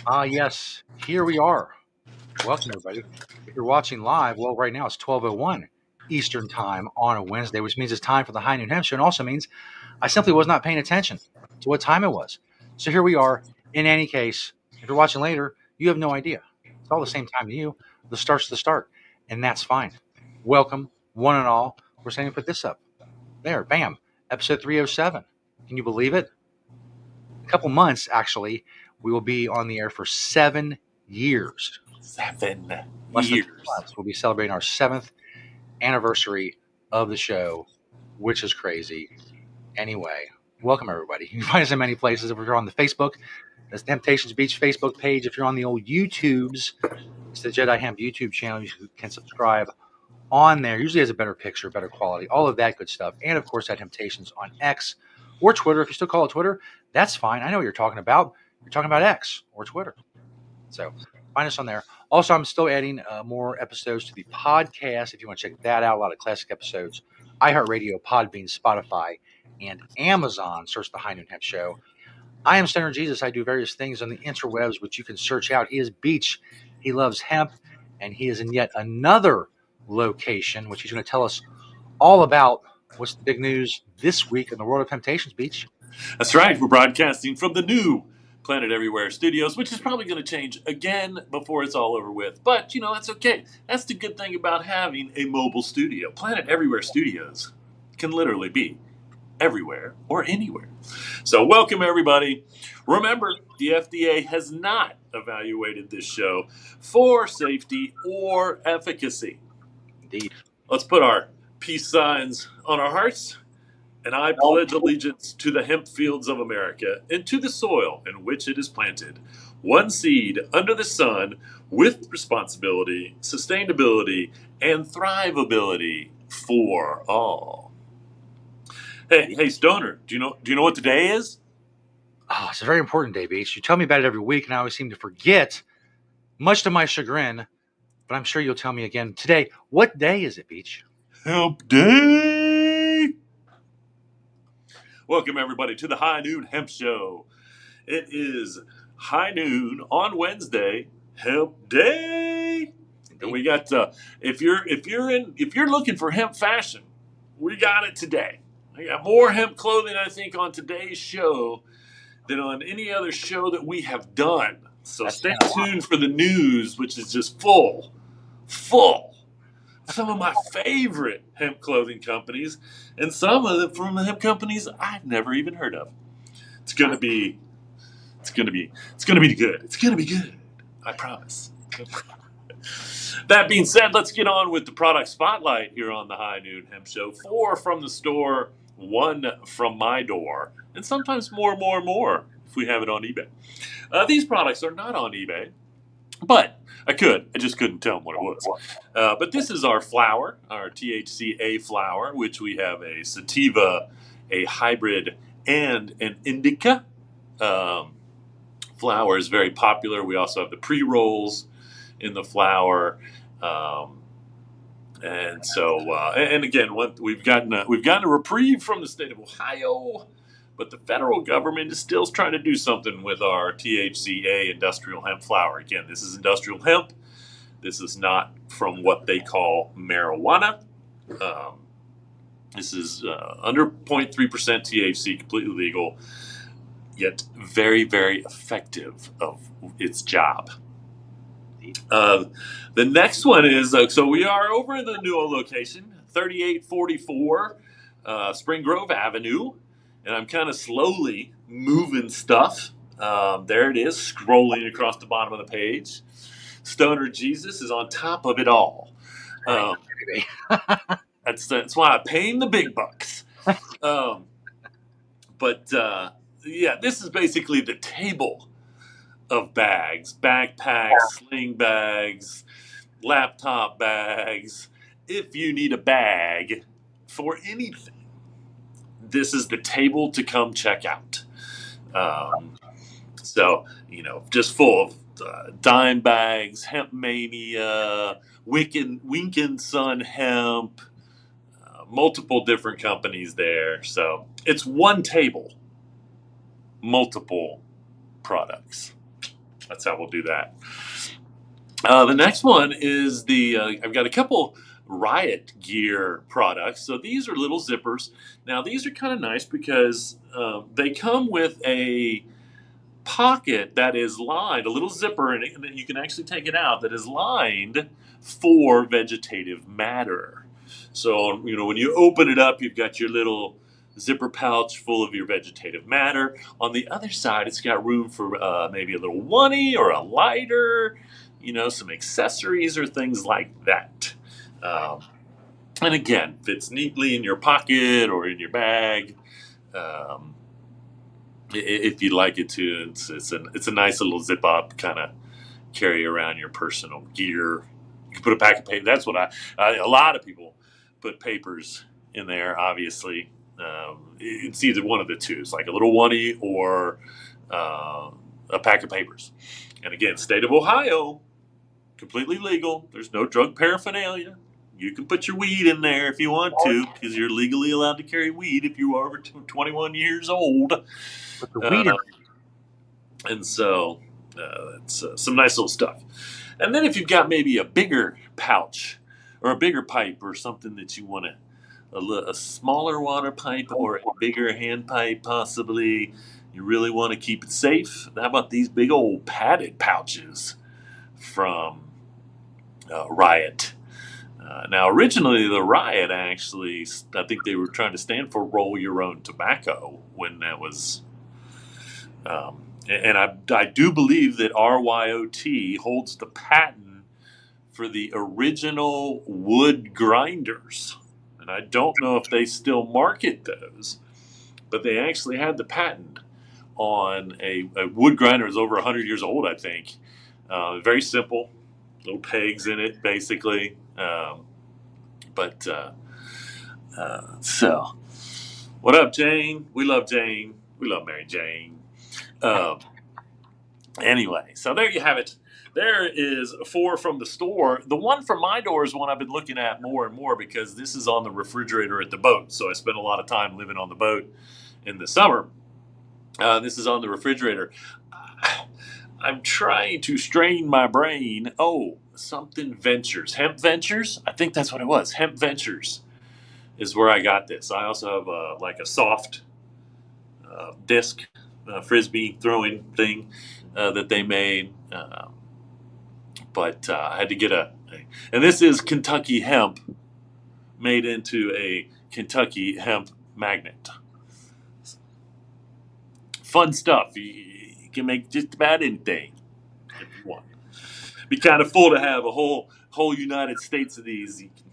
Yes, here we are. Welcome, everybody. If you're watching live, well, right now it's 12:01 Eastern Time on a Wednesday, which means it's time for the High Noon Hemp Show, and also means I simply was not paying attention to what time it was. So here we are. In any case, if you're watching later, you have no idea. It's all the same time to you. The start's the start, and that's fine. Welcome, one and all. We're saying put this up. There, bam, episode 307. Can you believe it? A couple months, actually, we will be on the air for 7 years. 7 years. Less than 2 months, we'll be celebrating our 7th anniversary of the show, which is crazy. Anyway, welcome everybody. You can find us in many places. If you're on the Facebook, that's Temptations Beach Facebook page. If you're on the old YouTubes, it's the Jedi Hemp YouTube channel. You can subscribe on there. Usually has a better picture, better quality, all of that good stuff. And of course, that Temptations on X or Twitter. If you still call it Twitter, that's fine. I know what you're talking about. You're talking about X or Twitter. So find us on there. Also, I'm still adding more episodes to the podcast. If you want to check that out, a lot of classic episodes. iHeartRadio, Podbean, Spotify, and Amazon. Search the High Noon Hemp Show. I am Stoner Jesus. I do various things on the interwebs, which you can search out. He is Beach. He loves hemp, and he is in yet another location, which he's going to tell us all about. What's the big news this week in the world of Temptations, Beach? That's right. We're broadcasting from the new Planet Everywhere Studios, which is probably going to change again before it's all over with. But, that's okay. That's the good thing about having a mobile studio. Planet Everywhere Studios can literally be everywhere or anywhere. So welcome, everybody. Remember, the FDA has not evaluated this show for safety or efficacy. Indeed. Let's put our peace signs on our hearts. And I pledge allegiance to the hemp fields of America and to the soil in which it is planted. One seed under the sun with responsibility, sustainability, and thrivability for all. Hey, Stoner, do you know what today is? Oh, it's a very important day, Beach. You tell me about it every week, and I always seem to forget, much to my chagrin. But I'm sure you'll tell me again today. What day is it, Beach? Hemp Day! Welcome, everybody, to the High Noon Hemp Show. It is high noon on Wednesday, Hemp Day, and we got if you're looking for hemp fashion, we got it today. I got more hemp clothing, I think, on today's show than on any other show that we have done. So stay tuned for the news, which is just full. Some of my favorite hemp clothing companies, and some of them from hemp companies I've never even heard of. It's gonna be good. It's gonna be good. I promise. That being said, let's get on with the product spotlight here on the High Noon Hemp Show. 4 from the store, 1 from my door, and sometimes more if we have it on eBay. These products are not on eBay, but I just couldn't tell them what it was. But this is our flower, our THCA flower, which we have a sativa, a hybrid, and an indica. Flower is very popular. We also have the pre-rolls in the flower. And again, we've gotten a reprieve from the state of Ohio, but the federal government is still trying to do something with our THCA industrial hemp flower. Again, this is industrial hemp. This is not from what they call marijuana. This is under 0.3% THC, completely legal, yet very, very effective of its job. The next one is, so we are over in the new location, 3844 Spring Grove Avenue, and I'm kind of slowly moving stuff. There it is, scrolling across the bottom of the page. Stoner Jesus is on top of it all. That's why I pay him the big bucks. This is basically the table of bags, backpacks, sling bags, laptop bags. If you need a bag for anything, this is the table to come check out. Just full of dime bags, Hemp Mania, Winkin Sun Hemp, multiple different companies there. So it's one table, multiple products. That's how we'll do that. The next one is I've got a couple Riot gear products. So these are little zippers. Now these are kind of nice because they come with a pocket that is lined, a little zipper in it, and then you can actually take it out, that is lined for vegetative matter. So, when you open it up, you've got your little zipper pouch full of your vegetative matter. On the other side, it's got room for maybe a little oney or a lighter, some accessories or things like that. And again, fits neatly in your pocket or in your bag. Um, if you'd like it to, it's a nice little zip up kind of carry around your personal gear. You can put a pack of paper. That's what a lot of people put papers in there. Obviously, it's either one of the two. It's like a little oney or a pack of papers. And again, state of Ohio, completely legal. There's no drug paraphernalia. You can put your weed in there if you want to, because you're legally allowed to carry weed if you are over 21 years old. Put the weed in. And so it's some nice little stuff. And then if you've got maybe a bigger pouch or a bigger pipe or something that you want a smaller water pipe or a bigger hand pipe possibly, you really want to keep it safe, how about these big old padded pouches from Riot? Now, originally, the Riot actually, I think they were trying to stand for roll your own tobacco when that was. And I do believe that RYOT holds the patent for the original wood grinders. And I don't know if they still market those, but they actually had the patent on a wood grinder that's over 100 years old, I think. Very simple, little pegs in it, basically. So, what up, Jane? We love Jane. We love Mary Jane. Anyway, so there you have it. There is 4 from the store. The one from my door is one I've been looking at more and more because this is on the refrigerator at the boat. So I spend a lot of time living on the boat in the summer. This is on the refrigerator. I'm trying to strain my brain. Oh, something Ventures. Hemp Ventures? I think that's what it was. Hemp Ventures is where I got this. I also have like a soft disc frisbee throwing thing that they made. But I had to get and this is Kentucky hemp made into a Kentucky hemp magnet. Fun stuff. You can make just about anything if you want. Be kind of full to have a whole United States of these. You can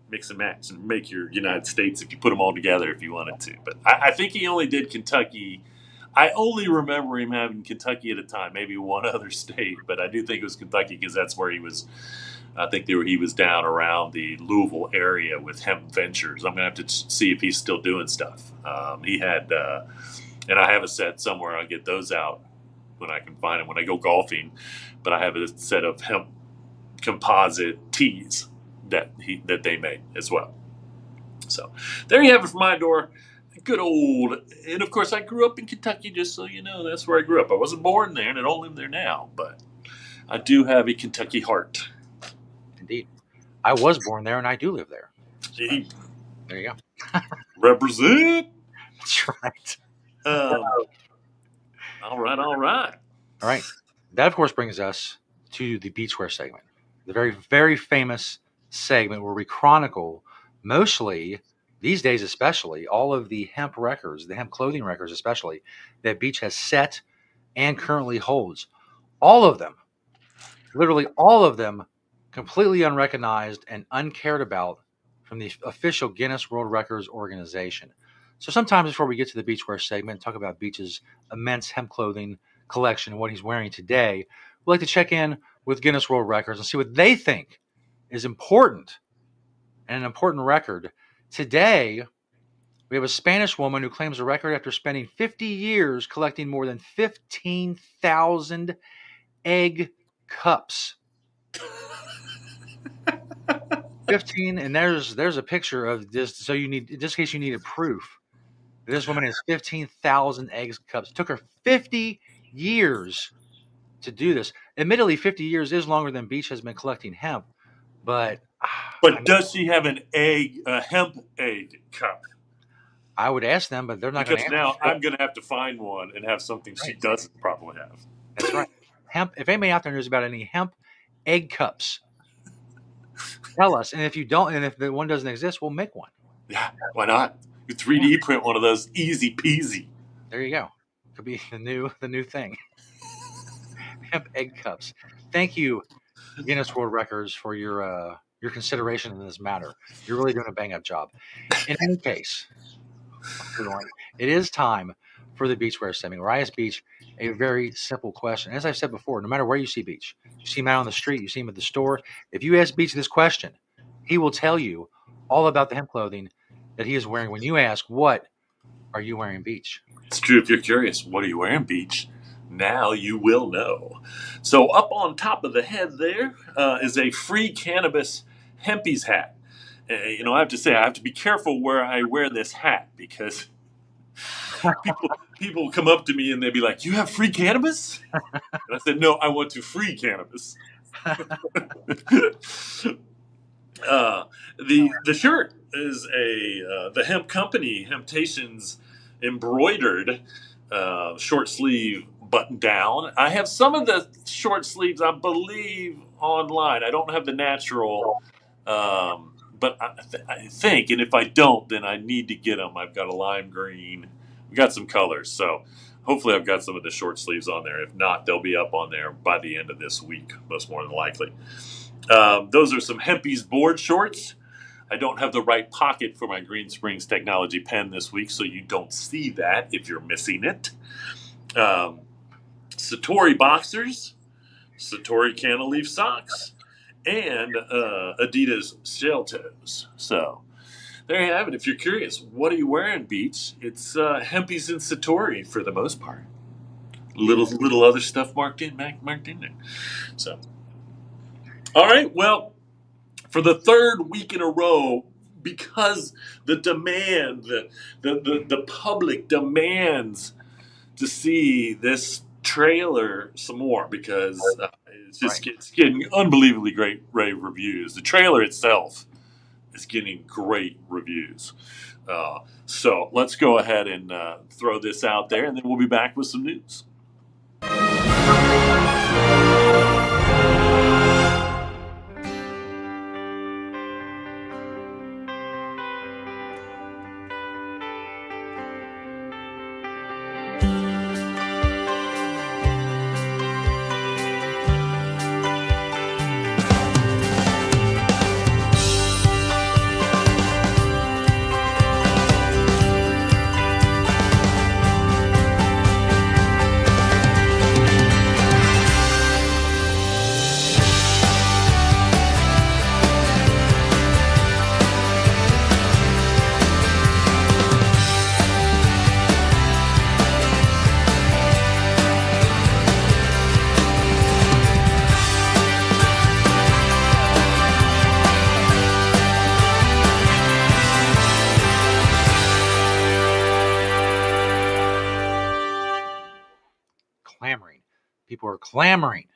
mix and match and make your United States if you put them all together if you wanted to. But I think he only did Kentucky. I only remember him having Kentucky at a time, maybe one other state, but I do think it was Kentucky because that's where he was. I think he was down around the Louisville area with Hemp Ventures. I'm going to have to see if he's still doing stuff. He had, and I have a set somewhere. I'll get those out when I can find them when I go golfing. But I have a set of hemp composite tees that they made as well. So there you have it from my door. Good old, and of course I grew up in Kentucky, just so you know, that's where I grew up. I wasn't born there and I don't live there now, but I do have a Kentucky heart. Indeed. I was born there and I do live there. So, there you go. Represent. That's right. All right. All right. That, of course, brings us to the beachwear segment, the very, very famous segment where we chronicle mostly, these days especially, all of the hemp records, the hemp clothing records especially, that Beach has set and currently holds. All of them, literally all of them, completely unrecognized and uncared about from the official Guinness World Records organization. So sometimes before we get to the beachwear segment, talk about Beach's immense hemp clothing collection and what he's wearing today, we like to check in with Guinness World Records and see what they think is important and an important record. Today, we have a Spanish woman who claims a record after spending 50 years collecting more than 15,000 egg cups. 15, and there's a picture of this. So you need, in this case, you need a proof. This woman has 15,000 eggs cups. It took her 50 years to do this. Admittedly, 50 years is longer than Beach has been collecting hemp, but But does she have a hemp egg cup? I would ask them, but they're not going to Because answer. now I'm going to have to find one and have something she Right. doesn't probably have. That's right. Hemp. If anybody out there knows about any hemp egg cups, tell us. And if you don't, and if the one doesn't exist, we'll make one. Yeah, why not? You 3D print one of those, easy peasy. There you go. Could be the new thing. Hemp egg cups. Thank you, Guinness World Records, for your consideration in this matter. You're really doing a bang up job. In any case, it is time for the Beachwear segment, where I ask Beach a very simple question. As I've said before, no matter where you see Beach, you see him out on the street, you see him at the store. If you ask Beach this question, he will tell you all about the hemp clothing that he is wearing. When you ask, "What are you wearing, Beach?" It's true. If you're curious, what are you wearing, Beach? Now you will know. So up on top of the head there is a free cannabis hempies hat. I have to say, I have to be careful where I wear this hat because people come up to me and they'd be like, "You have free cannabis?" And I said, "No, I want to free cannabis." The shirt is the hemp company Hemptations embroidered short sleeve button down. I have some of the short sleeves, I believe, online. I don't have the natural, but I think, and if I don't, then I need to get them. I've got a lime green. We got some colors, so hopefully I've got some of the short sleeves on there. If not, they'll be up on there by the end of this week, most more than likely. Those are some Hempies board shorts. I don't have the right pocket for my Green Springs Technology pen this week, so you don't see that if you're missing it. Satori boxers, Satori cantilever socks, and Adidas shell toes. So there you have it. If you're curious, what are you wearing, Beach? It's Hempies and Satori for the most part. Little other stuff marked in there. So, all right. Well, for the third week in a row, because the demand, the public demands to see this trailer some more because it's getting unbelievably great rave reviews. The trailer itself is getting great reviews. So let's go ahead and throw this out there, and then we'll be back with some news. Clamoring. People are clamoring.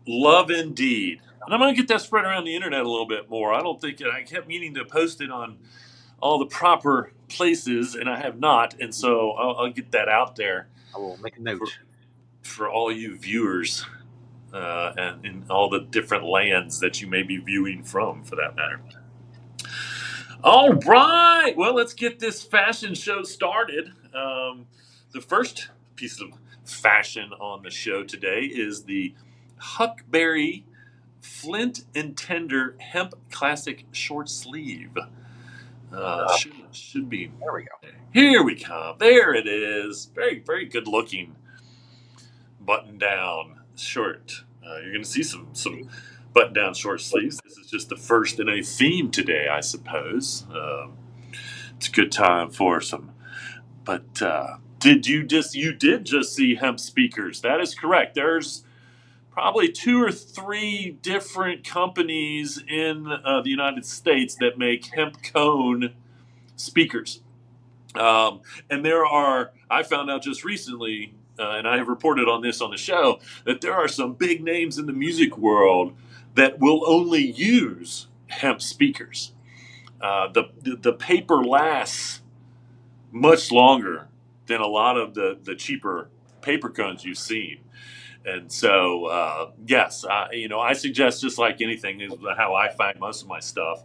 Love indeed. And I'm going to get that spread around the internet a little bit more. I kept meaning to post it on all the proper places, and I have not. And so I'll get that out there. I will make a note for all you viewers and in all the different lands that you may be viewing from, for that matter. All right. Well, let's get this fashion show started. The first piece of fashion on the show today is the Huckberry Flint and Tender Hemp Classic Short Sleeve. Should be. There we go. Here we come. There it is. Very, very good looking button down shirt. You're going to see some button down short sleeves. This is just the first in a theme today, I suppose. It's a good time for some. But you did just see hemp speakers? That is correct. There's probably 2 or 3 different companies in the United States that make hemp cone speakers. And I found out just recently, and I have reported on this on the show, that there are some big names in the music world that will only use hemp speakers. The paper lasts much longer than a lot of the cheaper paper cones you've seen. And so, yes, I suggest, just like anything, is how I find most of my stuff,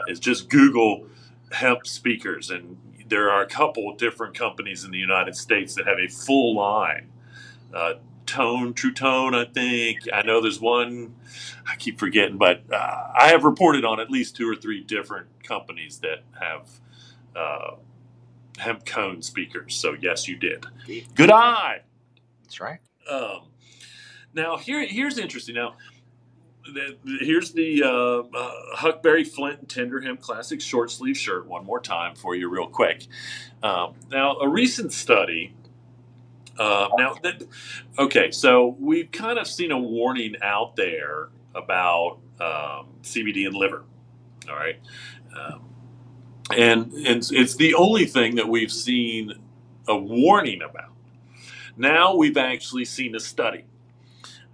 is just Google hemp speakers. And there are a couple different companies in the United States that have a full line. True Tone, I think. I know there's one, I keep forgetting, but I have reported on at least 2 or 3 different companies that have hemp cone speakers. So, yes, you did. Good eye. That's right. Now, here's interesting. Now, here's the Huckberry Flint Tender Hem Classic short sleeve shirt one more time for you, real quick. Now, a recent study. Okay, so we've kind of seen a warning out there about CBD and liver. All right, and it's the only thing that we've seen a warning about. Now we've actually seen a study.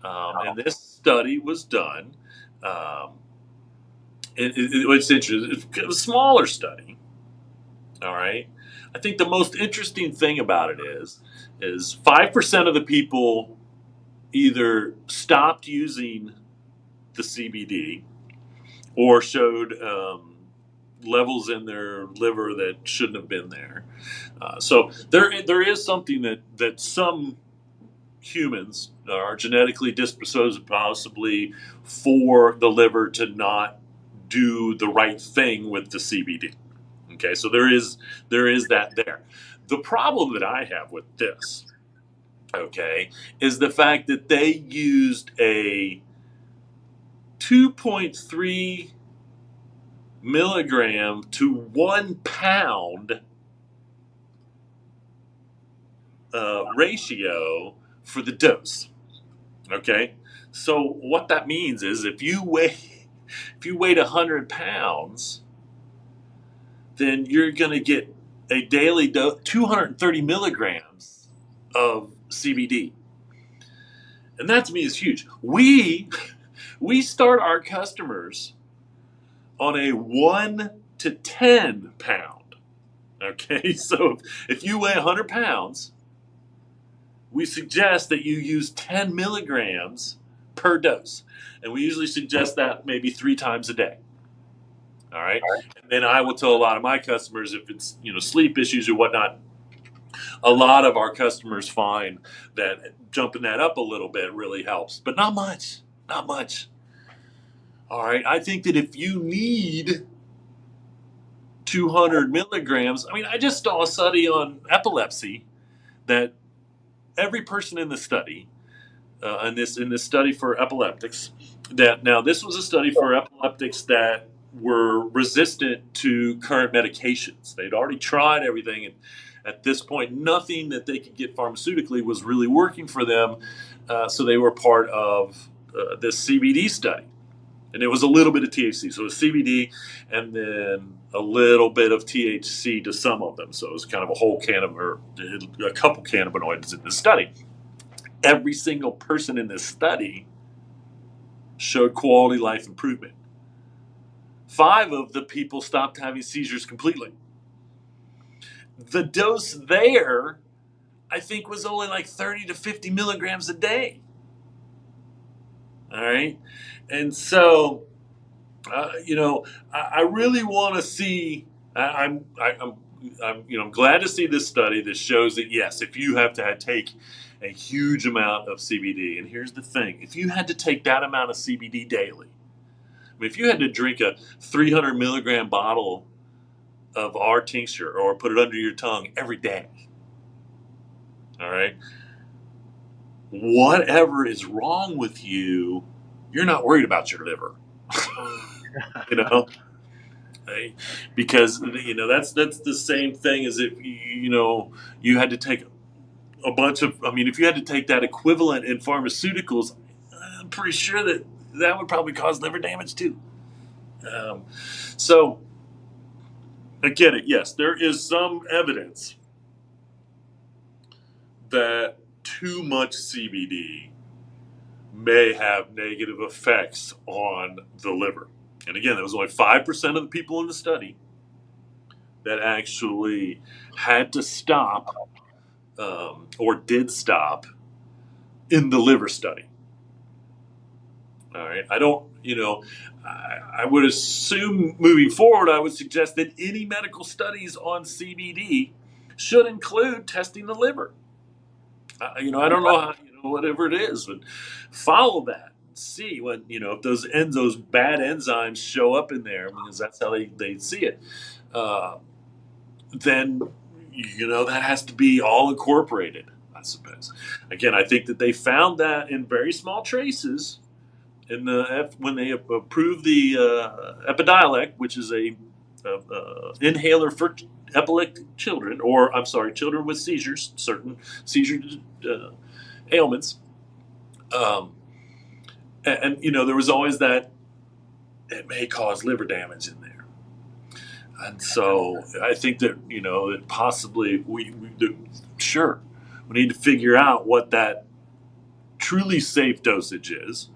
And this study was done. It's interesting. It's a smaller study. All right. I think the most interesting thing about it is 5% of the people either stopped using the CBD or showed levels in their liver that shouldn't have been there. So there is something that some humans are genetically disposed possibly for the liver to not do the right thing with the CBD. Okay, so there is that there. The problem that I have with this, okay, is the fact that they used a 2.3 milligram to 1 pound ratio for the dose. Okay, so what that means is if you weighed 100 pounds, then you're going to get a daily dose 230 milligrams of CBD, and that to me is huge. We start our customers on a 1 to 10 pound. Okay, so if you weigh 100 pounds, we suggest that you use 10 milligrams per dose. And we usually suggest that maybe 3 times a day. All right. And then I will tell a lot of my customers, if it's, sleep issues or whatnot, a lot of our customers find that jumping that up a little bit really helps, but not much. Not much. All right. I think that if you need 200 milligrams, I just saw a study on epilepsy that every person in the study, in this study for epileptics, that now this was a study for epileptics that were resistant to current medications. They'd already tried everything, and at this point, nothing that they could get pharmaceutically was really working for them. So they were part of this CBD study, and it was a little bit of THC. So it was CBD, and then a little bit of THC to some of them. So it was kind of a whole or a couple cannabinoids in the study. Every single person in this study showed quality life improvement. 5 of the people stopped having seizures completely. The dose there, I think, was only like 30 to 50 milligrams a day. All right. And so, I really want to see, I'm glad to see this study that shows that, yes, if you have to take a huge amount of CBD, and here's the thing, if you had to take that amount of CBD daily, if you had to drink a 300 milligram bottle of our tincture or put it under your tongue every day, all right, whatever is wrong with you, you're not worried about your liver. Because that's the same thing as if you had to take a bunch of. If you had to take that equivalent in pharmaceuticals, I'm pretty sure that would probably cause liver damage too. So I get it. Yes, there is some evidence that too much CBD may have negative effects on the liver. And again, there was only 5% of the people in the study that actually had to stop or did stop in the liver study. All right. I don't, I would assume moving forward, I would suggest that any medical studies on CBD should include testing the liver. I don't know how, whatever it is, but follow that. See what, if those bad enzymes show up in there, because that's how they see it. Then, that has to be all incorporated, I suppose. Again, I think that they found that in very small traces when they approved the Epidiolex, which is a inhaler for epileptic children, or I'm sorry, children with seizures, certain seizure ailments. And there was always that it may cause liver damage in there. And so I think that, that possibly we need to figure out what that truly safe dosage is,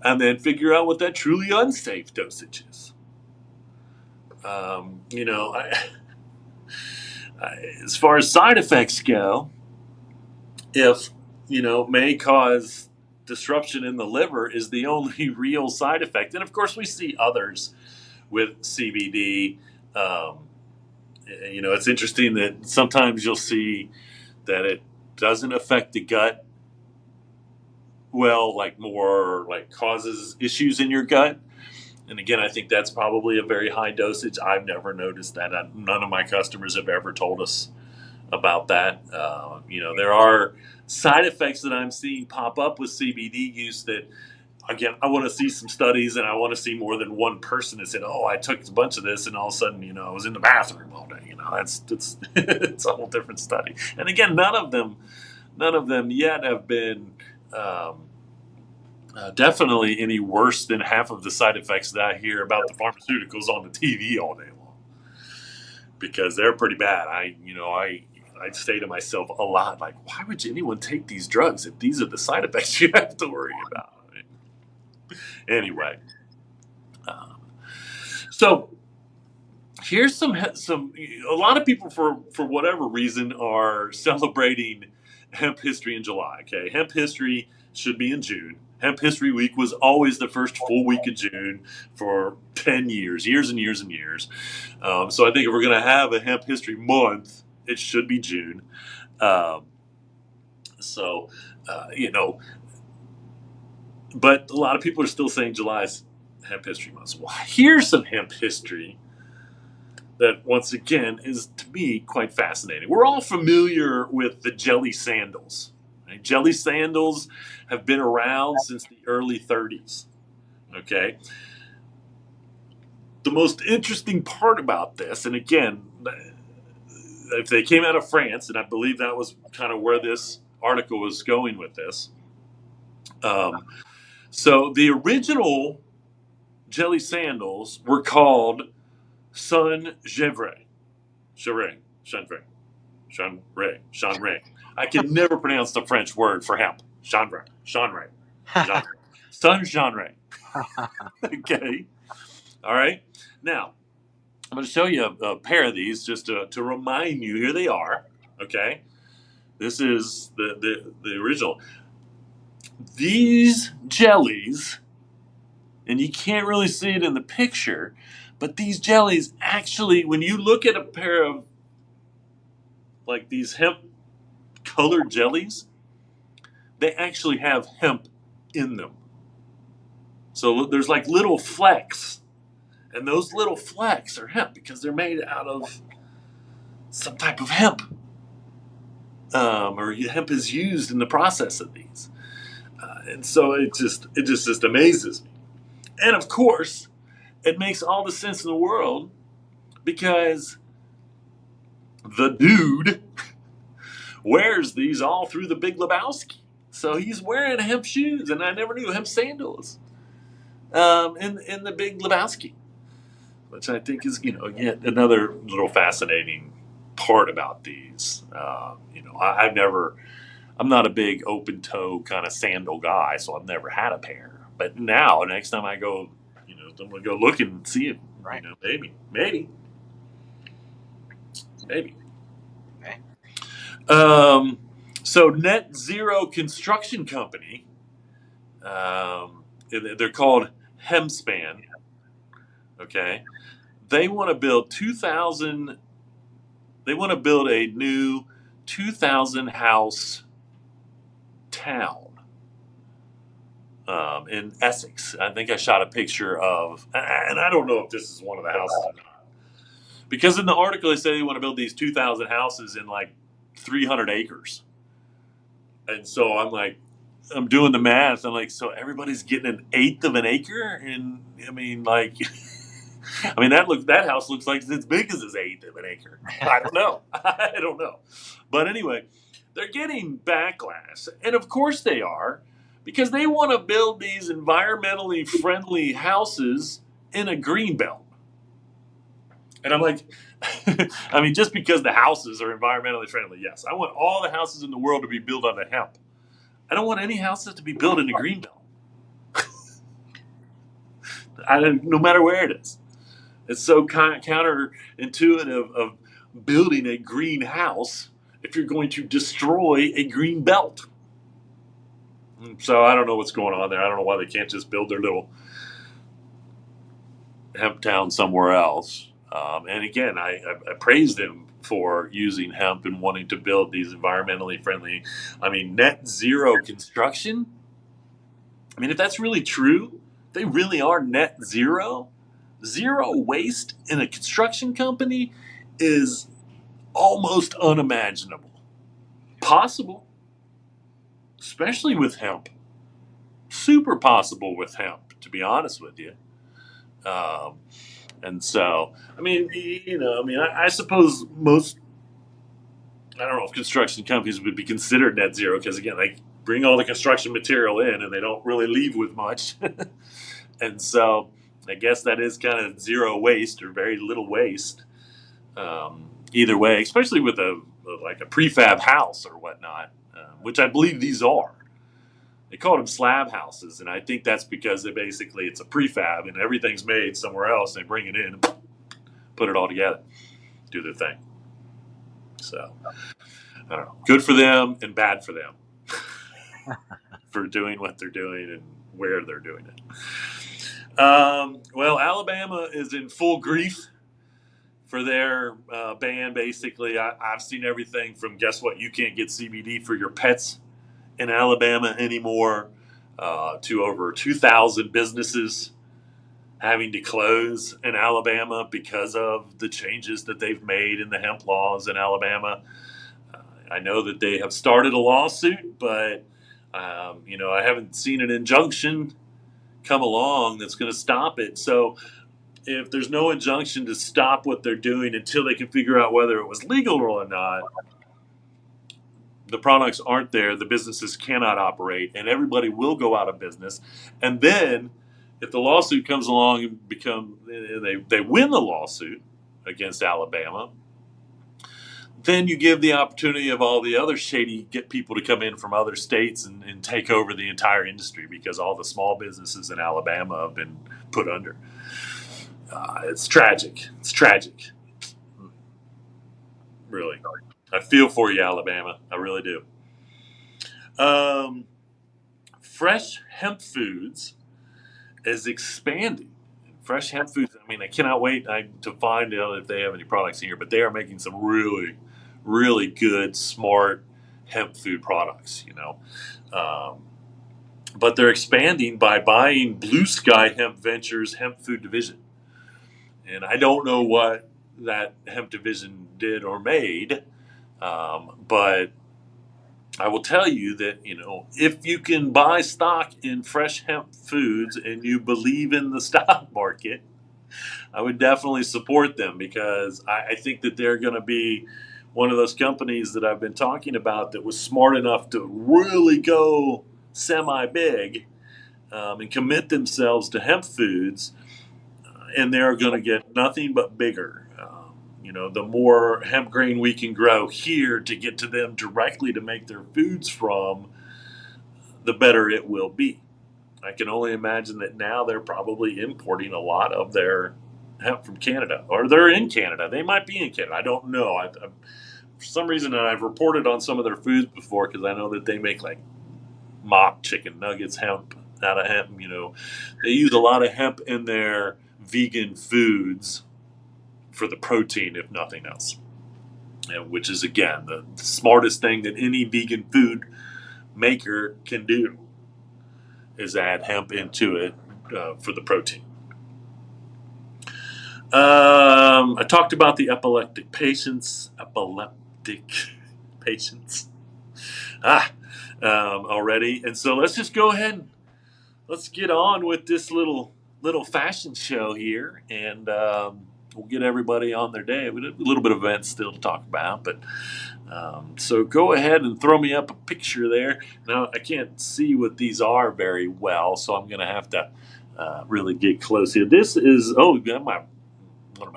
and then figure out what that truly unsafe dosage is. As far as side effects go, if, may cause disruption in the liver is the only real side effect. And of course, we see others with CBD. It's interesting that sometimes you'll see that it doesn't affect the gut well, like more like causes issues in your gut. And again, I think that's probably a very high dosage. I've never noticed that. None of my customers have ever told us about that. There are side effects that I'm seeing pop up with CBD use that, again, I want to see some studies, and I want to see more than one person that said, "Oh, I took a bunch of this, and all of a sudden, I was in the bathroom all day." That's it's a whole different study. And again, none of them yet have been definitely any worse than half of the side effects that I hear about the pharmaceuticals on the TV all day long, because they're pretty bad. I say to myself a lot, like, why would anyone take these drugs if these are the side effects you have to worry about? Anyway, so here's some. A lot of people, for whatever reason, are celebrating Hemp History in July. Okay, Hemp History should be in June. Hemp History Week was always the first full week of June for 10 years and years and years. So I think if we're going to have a Hemp History Month, it should be June. But a lot of people are still saying July's Hemp History Month. Well, here's some hemp history that, once again, is, to me, quite fascinating. We're all familiar with the jelly sandals. Right? Jelly sandals have been around since the early 30s. Okay? The most interesting part about this, and again, if they came out of France, and I believe that was kind of where this article was going with this. So the original jelly sandals were called Sun Gevre. Chanvre. I can never pronounce the French word for hemp. Chanvre. Sun Genre. Okay. All right. Now, I'm going to show you a pair of these just to remind you. Here they are. Okay. This is the original. These jellies, and you can't really see it in the picture, but these jellies actually, when you look at a pair of like these hemp colored jellies, they actually have hemp in them. So there's like little flecks, and those little flecks are hemp because they're made out of some type of hemp, or hemp is used in the process of these. And so it just amazes me. And of course, it makes all the sense in the world because the dude wears these all through the Big Lebowski. So he's wearing hemp shoes, and I never knew hemp sandals in the Big Lebowski, which I think is, yet another little fascinating part about these. I'm not a big open toe kind of sandal guy, so I've never had a pair. But now, next time I go, I'm gonna go look and see it. Right. Maybe. Okay. So Net Zero Construction Company, they're called Hemspan. Okay, they want to build 2,000. They want to build a new 2,000 house town in Essex. I think I shot a picture of, and I don't know if this is one of the houses or not, because in the article they say they want to build these 2,000 houses in like 300 acres, and so I'm doing the math. I'm like, so everybody's getting an eighth of an acre, and I mean, like, that house looks like it's as big as his eighth of an acre. I don't know. I don't know, but anyway, they're getting backlash, and of course they are, because they want to build these environmentally friendly houses in a green belt. And I'm like, just because the houses are environmentally friendly, yes, I want all the houses in the world to be built on the hemp. I don't want any houses to be built in the green belt. No matter where it is. It's so counterintuitive of building a green house if you're going to destroy a green belt. So I don't know what's going on there. I don't know why they can't just build their little hemp town somewhere else. And again, I praise them for using hemp and wanting to build these environmentally friendly, net zero construction. If that's really true, they really are net zero. Zero waste in a construction company is almost unimaginable. Possible, especially with hemp. Super possible with hemp, to be honest with you. And so, I suppose most, I don't know if construction companies would be considered net zero because, again, they bring all the construction material in and they don't really leave with much. And so, I guess that is kind of zero waste or very little waste. Either way, especially with a prefab house or whatnot, which I believe these are. They call them slab houses, and I think that's because it's a prefab and everything's made somewhere else. And they bring it in, and put it all together, do their thing. So I don't know. Good for them and bad for them for doing what they're doing and where they're doing it. Well, Alabama is in full grief for their ban. Basically, I've seen everything from guess what? You can't get CBD for your pets in Alabama anymore, to over 2,000 businesses having to close in Alabama because of the changes that they've made in the hemp laws in Alabama. I know that they have started a lawsuit, but I haven't seen an injunction come along that's going to stop it. So if there's no injunction to stop what they're doing until they can figure out whether it was legal or not, the products aren't there, the businesses cannot operate, and everybody will go out of business. And then, if the lawsuit comes along and they win the lawsuit against Alabama, then you give the opportunity of all the other get people to come in from other states and take over the entire industry because all the small businesses in Alabama have been put under. It's tragic. It's tragic. Really. I feel for you, Alabama. I really do. Fresh Hemp Foods is expanding. Fresh Hemp Foods, I cannot wait to find out if they have any products here, but they are making some really, really good, smart hemp food products, But they're expanding by buying Blue Sky Hemp Ventures hemp food division. And I don't know what that hemp division did or made, but I will tell you that, if you can buy stock in Fresh Hemp Foods and you believe in the stock market, I would definitely support them because I think that they're going to be one of those companies that I've been talking about that was smart enough to really go semi-big and commit themselves to hemp foods, and they're going to get nothing but bigger. The more hemp grain we can grow here to get to them directly to make their foods from, the better it will be. I can only imagine that now they're probably importing a lot of their hemp from Canada, or they're in Canada. They might be in Canada. I don't know. For some reason, I've reported on some of their foods before because I know that they make like mock chicken nuggets, hemp out of hemp. They use a lot of hemp in their vegan foods for the protein, if nothing else. Which is again the smartest thing that any vegan food maker can do is add hemp into it for the protein. I talked about the epileptic patients. Already, and so let's just go ahead and let's get on with this little fashion show here, and we'll get everybody on their day. We have a little bit of events still to talk about, but so go ahead and throw me up a picture there. Now I can't see what these are very well, so I'm going to have to really get close here. This is one of my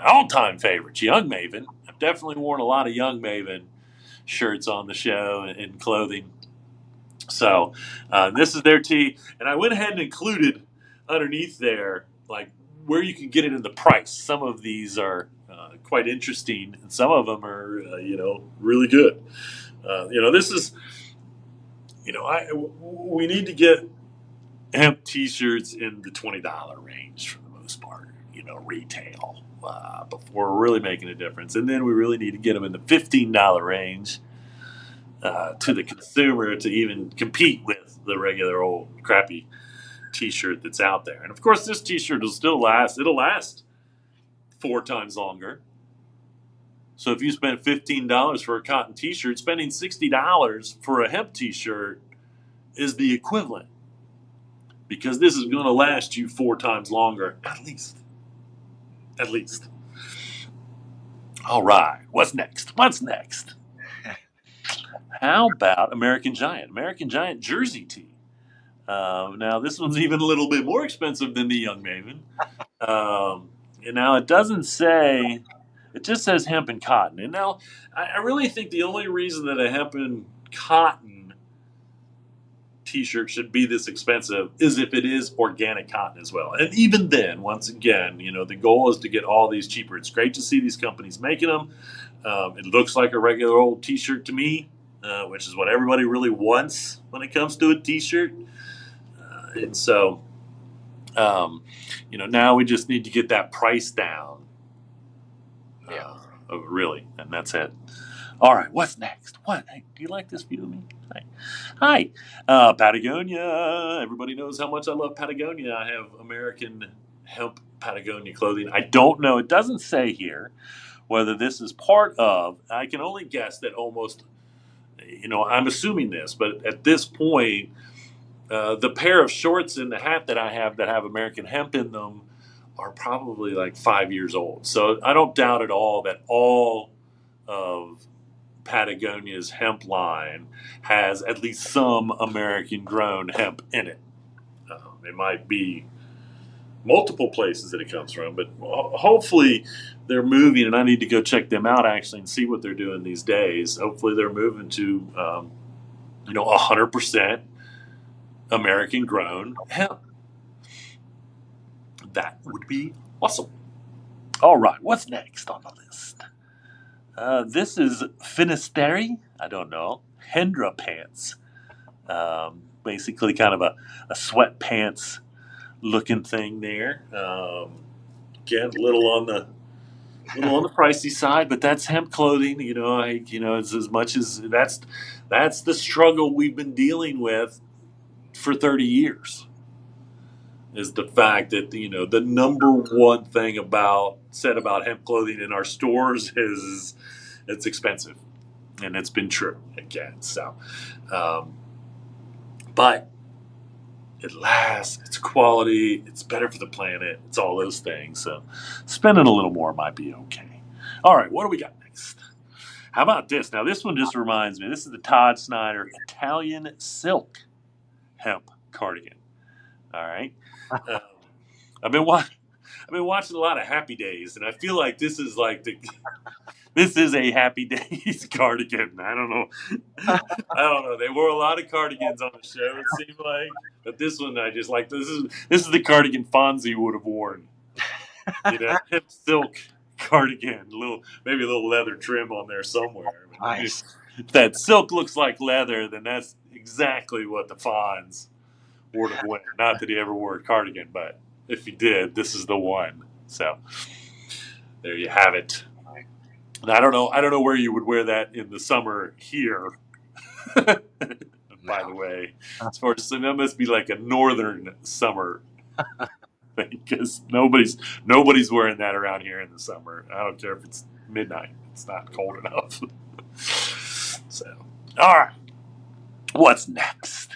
all-time favorites, Young Maven. I've definitely worn a lot of Young Maven shirts on the show and clothing. So this is their tee, and I went ahead and included underneath there like where you can get it in the price. Some of these are quite interesting, and some of them are really good. This is we need to get hemp T-shirts in the $20 range for the most part. Retail before we're really making a difference, and then we really need to get them in the $15 range. To the consumer to even compete with the regular old crappy T-shirt that's out there. And of course, this T-shirt will still last. It'll last 4 times longer. So if you spend $15 for a cotton T-shirt, spending $60 for a hemp T-shirt is the equivalent, because this is going to last you 4 times longer, at least. At least. All right. What's next? How about American Giant? American Giant jersey tee. Now, this one's even a little bit more expensive than the Young Maven. And now it doesn't say, it just says hemp and cotton. And now I really think the only reason that a hemp and cotton T-shirt should be this expensive is if it is organic cotton as well. And even then, once again, the goal is to get all these cheaper. It's great to see these companies making them. It looks like a regular old T-shirt to me, which is what everybody really wants when it comes to a T-shirt. And so, now we just need to get that price down. Really, and that's it. All right, what's next? Hey, do you like this view of me? Hi. Patagonia. Everybody knows how much I love Patagonia. I have American hemp Patagonia clothing. I don't know. It doesn't say here whether this is part of. I can only guess that almost. I'm assuming this, but at this point, the pair of shorts and the hat that I have that have American hemp in them are probably like 5 years old. So I don't doubt at all that all of Patagonia's hemp line has at least some American grown hemp in it. It might be multiple places that it comes from, but hopefully they're moving, and I need to go check them out actually and see what they're doing these days. Hopefully they're moving to 100% American grown hemp. That would be awesome. All right, what's next on the list? This is Finisterre. I don't know. Hendra pants. Basically, kind of a sweatpants looking thing there. Again, a little on the pricey side, but that's hemp clothing. It's as much as that's the struggle we've been dealing with for 30 years. Is the fact that the number one thing said about hemp clothing in our stores is it's expensive, and it's been true again. So, but it lasts, it's quality, it's better for the planet, it's all those things. So, spending a little more might be okay. All right, what do we got next? How about this? Now, this one just reminds me. This is the Todd Snyder Italian silk hemp cardigan. All right. I've been I've been watching a lot of Happy Days, and I feel like this is like this is a Happy Days cardigan. I don't know. I don't know. They wore a lot of cardigans on the show. It seemed like, but this one I just like. This is the cardigan Fonzie would have worn. Hemp silk cardigan, maybe a little leather trim on there somewhere. Nice. If that silk looks like leather, then that's exactly what the Fonz would have worn. Not that he ever wore a cardigan, but if he did, this is the one. So there you have it. And I don't know where you would wear that in the summer here. By the way, as far as that must be like a northern summer thing, because nobody's wearing that around here in the summer. I don't care if it's midnight; it's not cold enough. So, all right, what's next?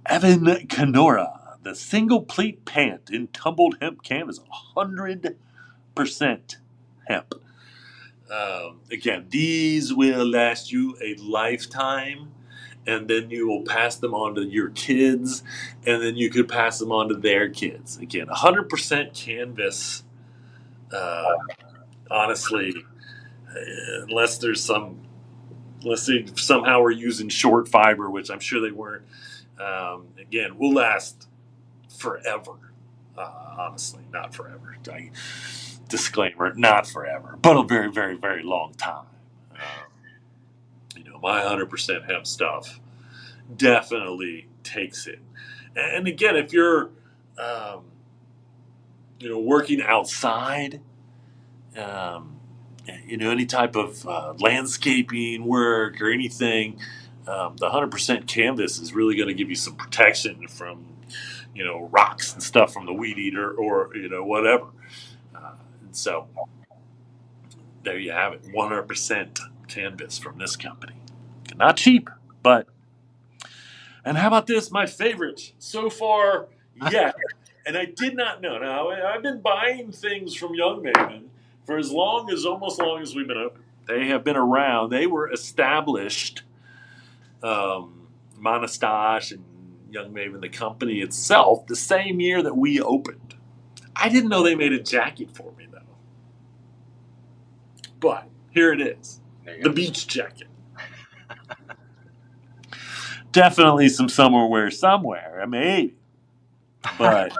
Evan Kenora, the single pleat pant in tumbled hemp canvas, 100% hemp. Again, these will last you a lifetime, and then you will pass them on to your kids, and then you could pass them on to their kids. Again, 100% canvas. Honestly, unless they somehow were using short fiber, which I'm sure they weren't. Again, will last forever. Honestly, not forever. Disclaimer, not forever, but a very, very, very long time. My 100% hemp stuff definitely takes it. And again, if you're, working outside, any type of landscaping work or anything, the 100% canvas is really going to give you some protection from, rocks and stuff from the weed eater or, whatever. So there you have it, 100% canvas from this company. Not cheap, but. And how about this? My favorite so far yet. And I did not know. Now, I've been buying things from Young Maven for almost long as we've been open. They have been around. They were established, Monastache and Young Maven, the company itself, the same year that we opened. I didn't know they made a jacket for me, though. But here it is. The beach jacket. Definitely some summer wear somewhere. I mean, but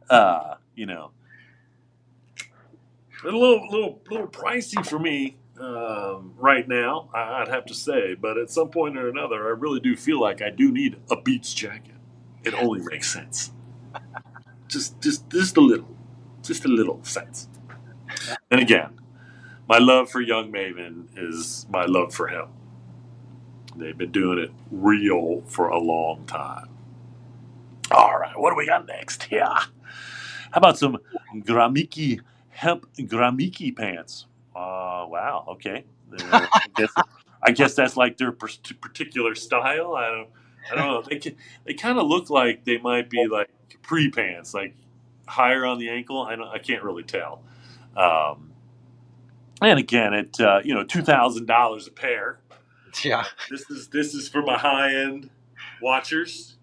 a little pricey for me right now. I'd have to say, but at some point or another, I really do feel like I do need a beach jacket. It only makes sense. Just a little sense. And again, my love for Young Maven is my love for him. They've been doing it real for a long time. All right, what do we got next? Yeah. How about some Gramiki hemp Gramiki pants? Wow. Okay. I guess that's like their particular style. I don't know. They kind of look like they might be like capri pants, like higher on the ankle. I can't really tell. And again, at $2,000 a pair. Yeah. This is for my high end watchers.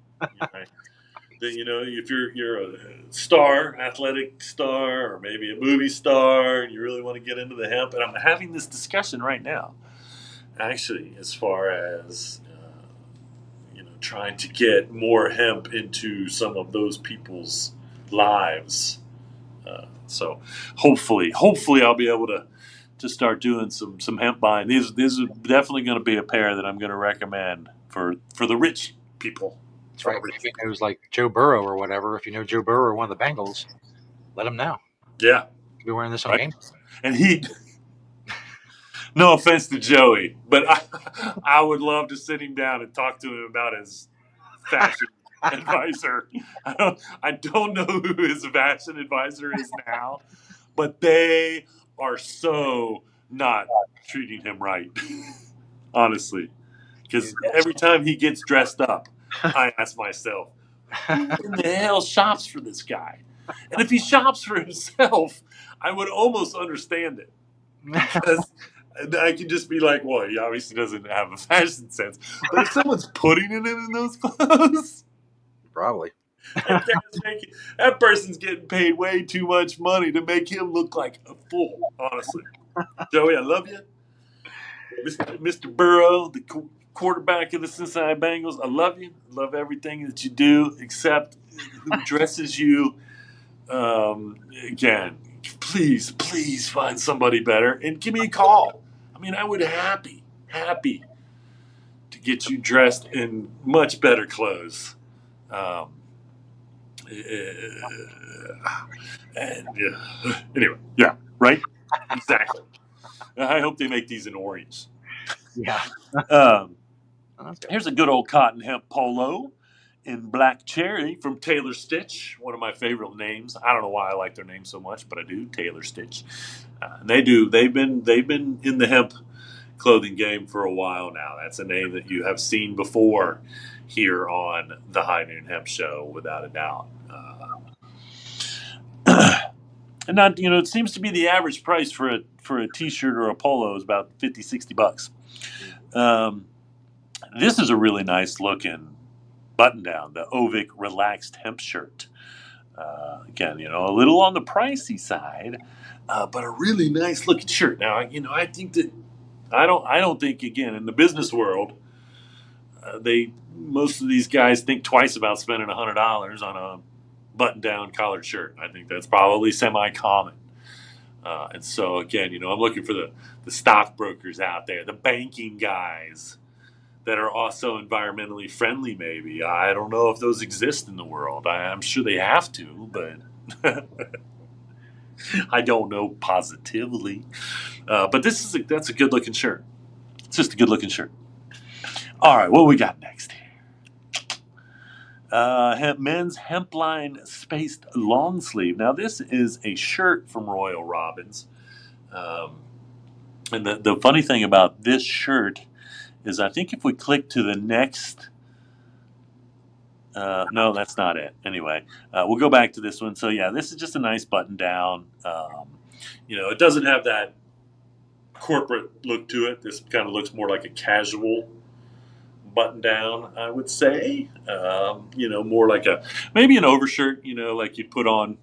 If you're a star, athletic star, or maybe a movie star, and you really want to get into the hemp, and I'm having this discussion right now, actually, as far as trying to get more hemp into some of those people's lives. So hopefully I'll be able to start doing some hemp buying. These are definitely going to be a pair that I'm going to recommend for the rich people. That's right. If he knows like Joe Burrow or whatever, if you know Joe Burrow or one of the Bengals, let him know. Yeah. He'll be wearing this on game. And no offense to Joey, but I would love to sit him down and talk to him about his fashion advisor. I don't know who his fashion advisor is now, but they are so not treating him right, honestly. Because every time he gets dressed up, I ask myself, who in the hell shops for this guy? And if he shops for himself, I would almost understand it. Because I can just be like, well, he obviously doesn't have a fashion sense. But if someone's putting it in those clothes, probably. That person's getting paid way too much money to make him look like a fool. Honestly, Joey, I love you, Mr. Burrow, the quarterback of the Cincinnati Bengals. I love you. Love everything that you do, except who dresses you. Again, please find somebody better and give me a call. I mean, I would happy to get you dressed in much better clothes. Um, and anyway, yeah, right, exactly. I hope they make these in orange. Yeah. Um, Oh, that's good. here's a good old cotton hemp polo in black cherry from Taylor Stitch, one of my favorite names. I don't know why I like their name so much, but I do. Taylor Stitch. They've been in the hemp clothing game for a while now. That's a name that you have seen before here on the High Noon Hemp Show, without a doubt. And not, it seems to be the average price for a t-shirt or a polo is about $50-$60. This is a really nice looking button down, the Ovic Relaxed Hemp Shirt. Again, a little on the pricey side, but a really nice looking shirt. Now, I think that I don't think, again, in the business world, most of these guys think twice about spending $100 on a button down collared shirt. I think that's probably semi common. And so, again, I'm looking for the stockbrokers out there, the banking guys that are also environmentally friendly, maybe. I don't know if those exist in the world. I'm sure they have to, but I don't know positively. But that's a good looking shirt. It's just a good looking shirt. All right, what we got next here? Men's Hempline Spaced Long Sleeve. Now, this is a shirt from Royal Robbins. And the funny thing about this shirt is I think if we click to the next, no, that's not it. Anyway, we'll go back to this one. So yeah, this is just a nice button down. It doesn't have that corporate look to it. This kind of looks more like a casual button down, I would say. More like maybe an overshirt. Like you'd put on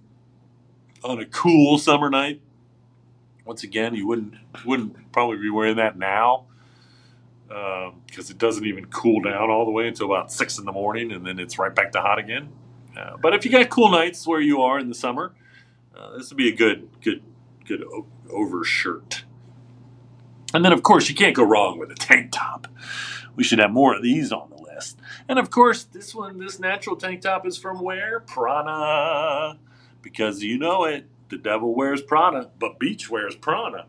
a cool summer night. Once again, you wouldn't probably be wearing that now. Because it doesn't even cool down all the way until about 6 in the morning, and then it's right back to hot again. But if you got cool nights where you are in the summer, this would be a good overshirt. And then, of course, you can't go wrong with a tank top. We should have more of these on the list. And of course, this natural tank top is from where? Prana, because you know it. The devil wears Prada, but beach wears Prana.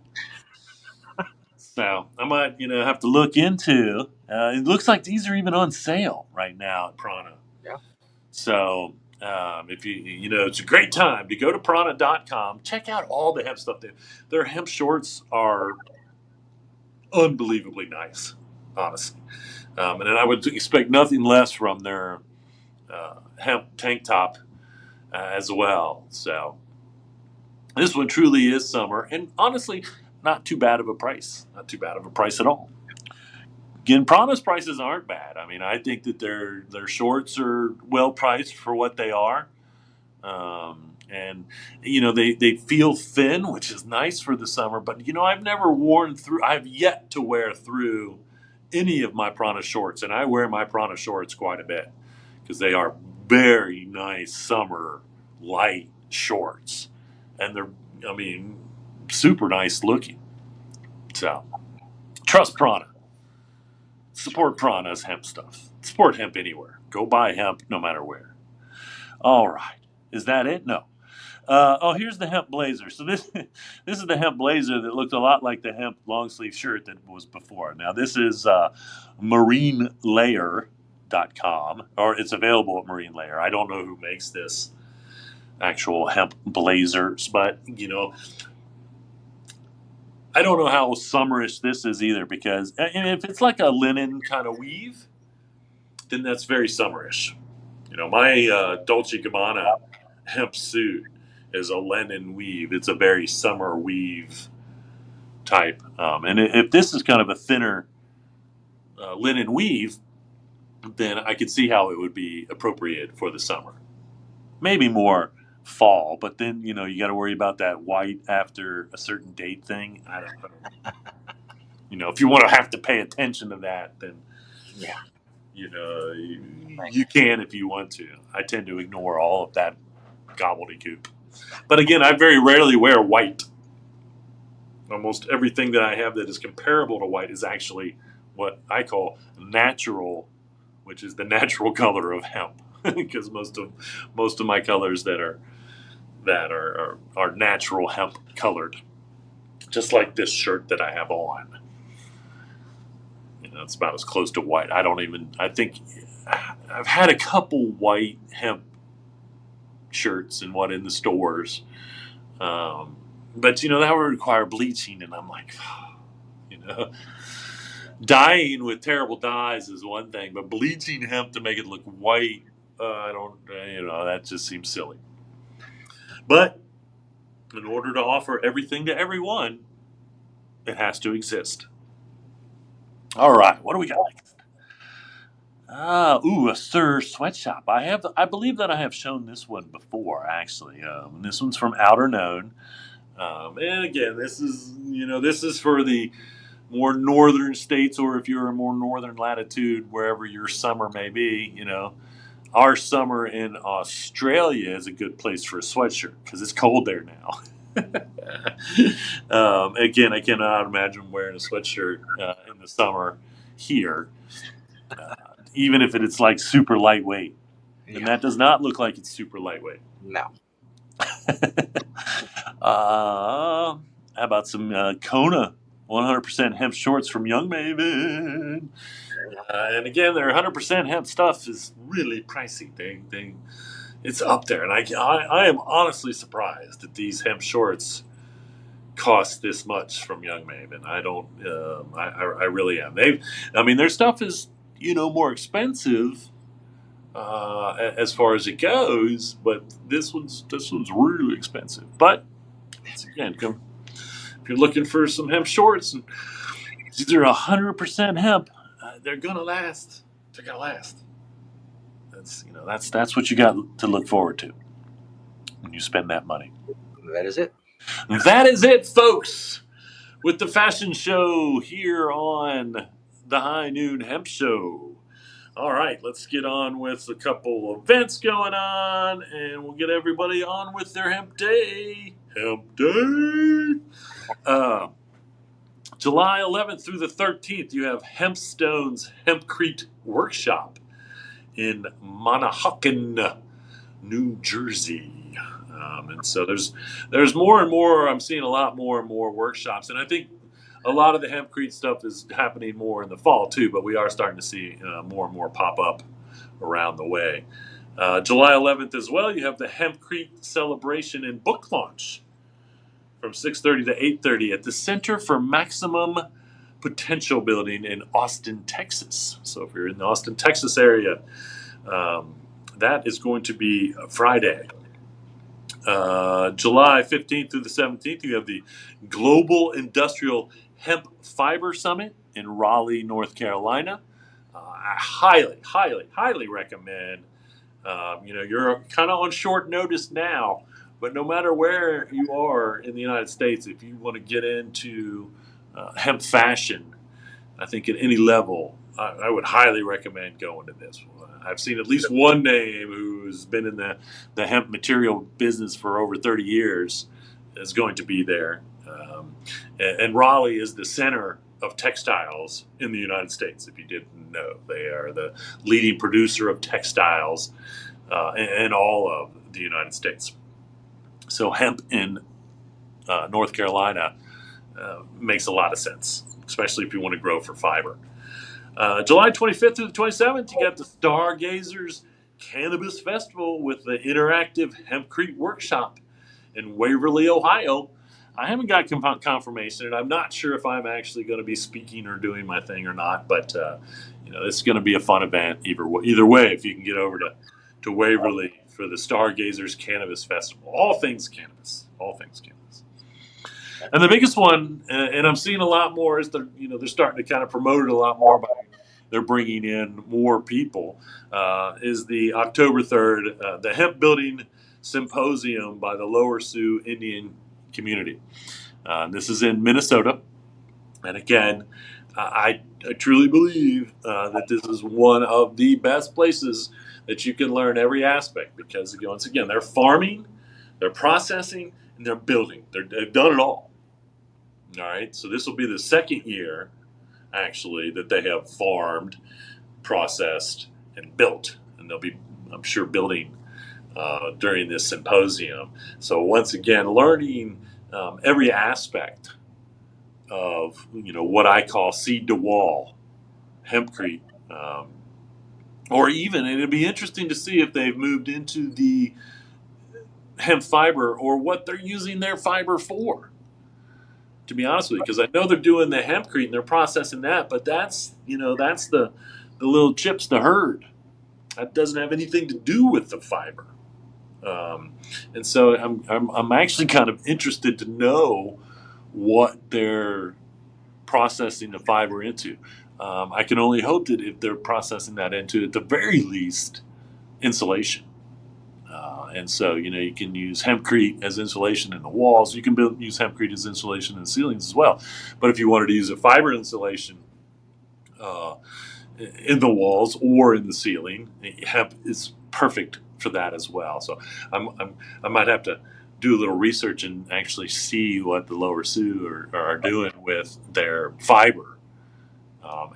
So I might, have to look into. It looks like these are even on sale right now at Prana. Yeah. So if it's a great time to go to Prana.com, check out all the hemp stuff. Their hemp shorts are unbelievably nice, honestly. And then I would expect nothing less from their hemp tank top as well. So this one truly is summer, and honestly, not too bad of a price. Not too bad of a price at all. Again, Prana's prices aren't bad. I mean, I think that their shorts are well priced for what they are. And they feel thin, which is nice for the summer. But I've never I've yet to wear through any of my Prana shorts, and I wear my Prana shorts quite a bit because they are very nice summer light shorts, and they're, super nice looking. So trust Prana. Support Prana's hemp stuff. Support hemp anywhere. Go buy hemp no matter where. All right. Is that it? No. Here's the hemp blazer. So this is the hemp blazer that looked a lot like the hemp long sleeve shirt that was before. Now this is marinelayer.com, or it's available at Marine Layer. I don't know who makes this actual hemp blazers, but I don't know how summerish this is either, because if it's like a linen kind of weave, then that's very summerish. My Dolce Gabbana hemp suit is a linen weave. It's a very summer weave type. And if this is kind of a thinner linen weave, then I could see how it would be appropriate for the summer. maybe more fall, but then you got to worry about that white after a certain date thing. I don't know. If you want to have to pay attention to that, then Yeah. you can if you want to. I tend to ignore all of that gobbledygook. But again, I very rarely wear white. Almost everything that I have that is comparable to white is actually what I call natural, which is the natural color of hemp. Because most of my colors that are natural hemp colored, just like this shirt that I have on. It's about as close to white. I think I've had a couple white hemp shirts and what in the stores. But that would require bleaching, and I'm like, you know, dyeing with terrible dyes is one thing, but bleaching hemp to make it look white, I don't, that just seems silly. But in order to offer everything to everyone, it has to exist. All right, what do we got next? A Sir Sweatshop. I believe that I have shown this one before, actually. This one's from Outer Known. And again, this is for the more northern states, or if you're a more northern latitude, wherever your summer may be. Our summer in Australia is a good place for a sweatshirt because it's cold there now. Again, I cannot imagine wearing a sweatshirt in the summer here, even if it's like super lightweight. And that does not look like it's super lightweight. No. How about some Kona 100% hemp shorts from Young Maven? And again, their 100% hemp stuff is really pricey. It's up there, and I am honestly surprised that these hemp shorts cost this much from Young Maven. I really am. Their stuff is more expensive as far as it goes, but this one's really expensive. But again, if you're looking for some hemp shorts, and these are 100% hemp, they're gonna last. They're gonna last. That's what you got to look forward to when you spend that money. That is it. That is it, folks, with the fashion show here on the High Noon Hemp Show. All right, let's get on with a couple events going on, and we'll get everybody on with their Hemp Day. Hemp Day! July 11th through the 13th, you have Hempstone's Hempcrete Workshop in Manahawkin, New Jersey. And so there's more and more. I'm seeing a lot more and more workshops, and I think a lot of the hempcrete stuff is happening more in the fall too. But we are starting to see more and more pop up around the way. July 11th as well, you have the Hempcrete celebration and book launch from 6:30 to 8:30 at the Center for Maximum Potential Building in Austin, Texas. So if you're in the Austin, Texas area, that is going to be Friday. July 15th through the 17th, you have the Global Industrial Hemp Fiber Summit in Raleigh, North Carolina. I highly recommend. You're kind of on short notice now, but no matter where you are in the United States, if you want to get into hemp fashion, I think at any level, I would highly recommend going to this one. I've seen at least one name who's been in the hemp material business for over 30 years is going to be there. And Raleigh is the center of textiles in the United States, if you didn't know. They are the leading producer of textiles in all of the United States. So hemp in North Carolina makes a lot of sense, especially if you want to grow for fiber. July 25th through the 27th, you got the Stargazers Cannabis Festival with the interactive Hempcrete Workshop in Waverly, Ohio. I haven't got confirmation, and I'm not sure if I'm actually going to be speaking or doing my thing or not, but this is going to be a fun event either way if you can get over to Waverly for the Stargazers Cannabis Festival. All things cannabis. And the biggest one, and I'm seeing a lot more, is they're starting to kind of promote it a lot more by they're bringing in more people, is the October 3rd, the Hemp Building Symposium by the Lower Sioux Indian Community. This is in Minnesota. And again, I truly believe that this is one of the best places that you can learn every aspect, because once again, they're farming, they're processing, and they're building. They've done it all. All right. So this will be the second year, actually, that they have farmed, processed, and built. And they'll be, I'm sure, building during this symposium. So once again, learning every aspect of what I call seed to wall hempcrete, or even, and it'd be interesting to see if they've moved into the hemp fiber or what they're using their fiber for. To be honest with you, because I know they're doing the hempcrete and they're processing that, but that's the little chips to herd. That doesn't have anything to do with the fiber. And so I'm actually kind of interested to know what they're processing the fiber into. I can only hope that if they're processing that into, at the very least, insulation. And so, you can use hempcrete as insulation in the walls. You can use hempcrete as insulation in the ceilings as well. But if you wanted to use a fiber insulation in the walls or in the ceiling, hemp is perfect for that as well. So I might have to do a little research and actually see what the Lower Sioux are doing with their fiber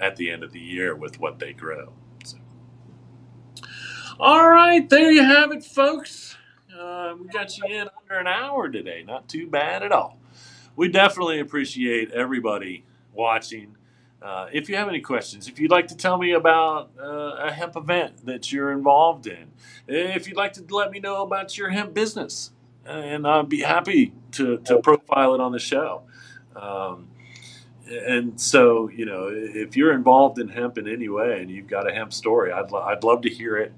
at the end of the year with what they grow. So. All right, there you have it, folks. We got you in under an hour today. Not too bad at all. We definitely appreciate everybody watching. If you have any questions, if you'd like to tell me about a hemp event that you're involved in, if you'd like to let me know about your hemp business, and I'd be happy to profile it on the show. And so, if you're involved in hemp in any way and you've got a hemp story, I'd love to hear it.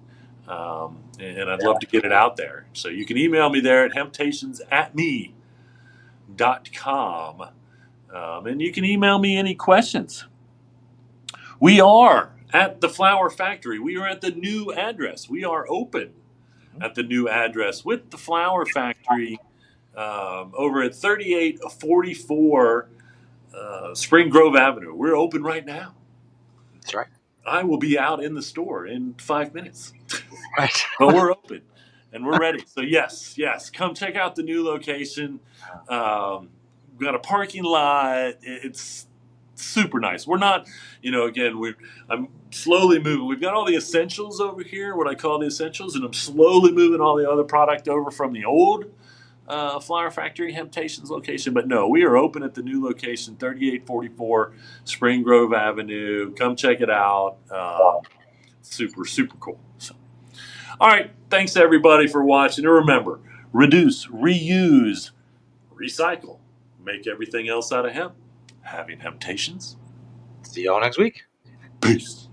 And I'd love to get it out there. So you can email me there at hemptationsatme.com. And you can email me any questions. We are at the Flower Factory. We are at the new address. We are open at the new address with the Flower Factory over at 3844 Spring Grove Avenue. We're open right now. That's right. I will be out in the store in 5 minutes. Right. But we're open and we're ready. So yes, come check out the new location. We've got a parking lot. It's super nice. We're not, I'm slowly moving. We've got all the essentials over here, what I call the essentials, and I'm slowly moving all the other product over from the old Flower Factory Hemptations location. But no, we are open at the new location, 3844 Spring Grove Avenue. Come check it out. Super, super cool. So, all right. Thanks everybody for watching. And remember, reduce, reuse, recycle. Make everything else out of hemp. Having Hemptations. See y'all next week. Peace.